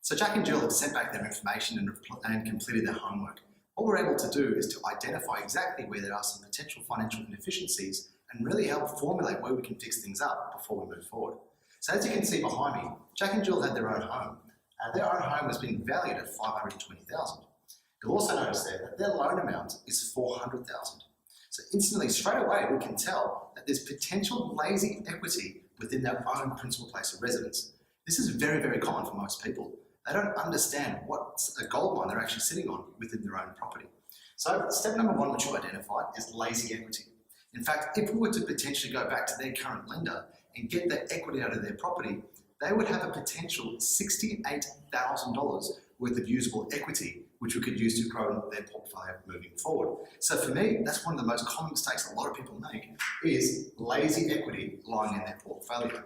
So Jack and Jill have sent back their information and completed their homework. What we're able to do is to identify exactly where there are some potential financial inefficiencies and really help formulate where we can fix things up before we move forward. So as you can see behind me, Jack and Jill had their own home. Their own home has been valued at $520,000. You'll also notice there that their loan amount is $400,000. So instantly, straight away, we can tell that there's potential lazy equity within their own principal place of residence. This is very, very common for most people. They don't understand what a gold mine they're actually sitting on within their own property. So step number one, which you identified, is lazy equity. In fact, if we were to potentially go back to their current lender and get that equity out of their property, they would have a potential $68,000 worth of usable equity, which we could use to grow their portfolio moving forward. So for me, that's one of the most common mistakes a lot of people make, is lazy equity lying in their portfolio.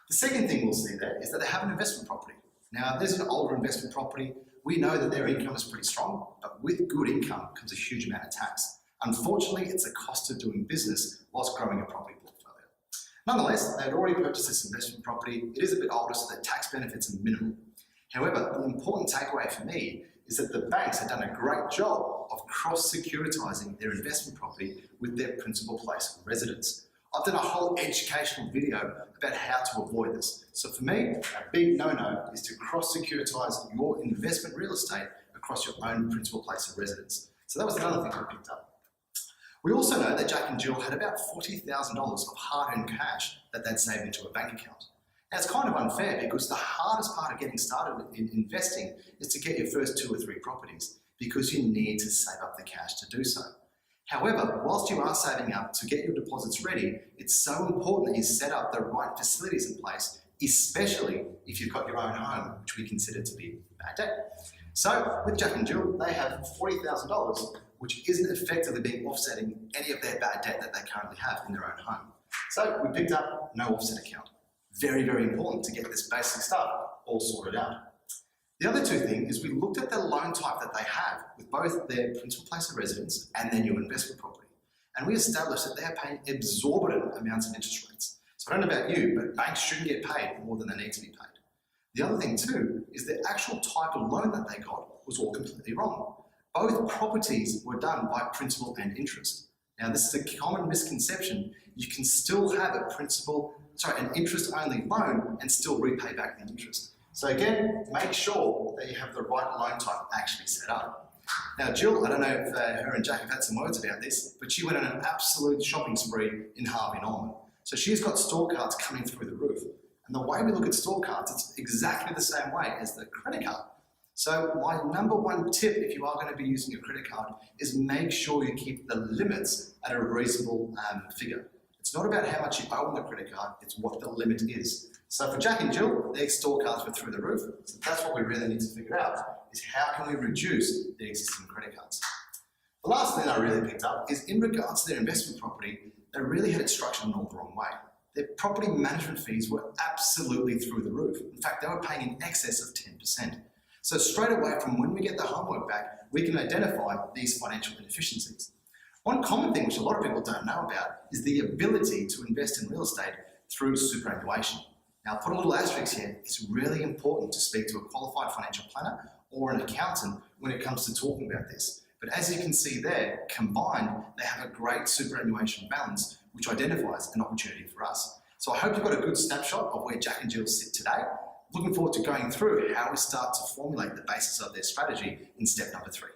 The second thing we'll see there is that they have an investment property. Now, if there's an older investment property, we know that their income is pretty strong, but with good income comes a huge amount of tax. Unfortunately, it's a cost of doing business whilst growing a property portfolio. Nonetheless, they had already purchased this investment property. It is a bit older, so the tax benefits are minimal. However, the important takeaway for me is that the banks have done a great job of cross-securitizing their investment property with their principal place of residence. I've done a whole educational video about how to avoid this. So for me, a big no-no is to cross-securitize your investment real estate across your own principal place of residence. So that was another thing I picked up. We also know that Jack and Jill had about $40,000 of hard-earned cash that they'd saved into a bank account. Now, it's kind of unfair because the hardest part of getting started in investing is to get your first 2 or 3 properties because you need to save up the cash to do so. However, whilst you are saving up to get your deposits ready, it's so important that you set up the right facilities in place, especially if you've got your own home, which we consider to be bad debt. So with Jack and Jill, they have $40,000, which isn't effectively being offsetting any of their bad debt that they currently have in their own home. So we picked up no offset account. Very, very important to get this basic stuff all sorted out. The other two things is we looked at the loan type that they have with both their principal place of residence and their new investment property. And we established that they are paying exorbitant amounts of interest rates. So I don't know about you, but banks shouldn't get paid more than they need to be paid. The other thing too is the actual type of loan that they got was all completely wrong. Both properties were done by principal and interest. Now this is a common misconception. You can still have an interest-only loan and still repay back the interest. So again, make sure that you have the right loan type actually set up. Now Jill, I don't know if her and Jack have had some words about this, but she went on an absolute shopping spree in Harvey Norman. So she's got store cards coming through the roof. And the way we look at store cards, it's exactly the same way as the credit card. So my number one tip, if you are going to be using your credit card, is make sure you keep the limits at a reasonable figure. It's not about how much you owe on the credit card, it's what the limit is. So for Jack and Jill, their store cards were through the roof. So that's what we really need to figure out, is how can we reduce the existing credit cards. The last thing I really picked up is in regards to their investment property, they really had it structured in all the wrong way. Their property management fees were absolutely through the roof. In fact, they were paying in excess of 10%. So straight away from when we get the homework back, we can identify these financial inefficiencies. One common thing which a lot of people don't know about is the ability to invest in real estate through superannuation. Now, I'll put a little asterisk here. It's really important to speak to a qualified financial planner or an accountant when it comes to talking about this. But as you can see there, combined, they have a great superannuation balance, which identifies an opportunity for us. So I hope you've got a good snapshot of where Jack and Jill sit today. Looking forward to going through how we start to formulate the basis of their strategy in step number 3.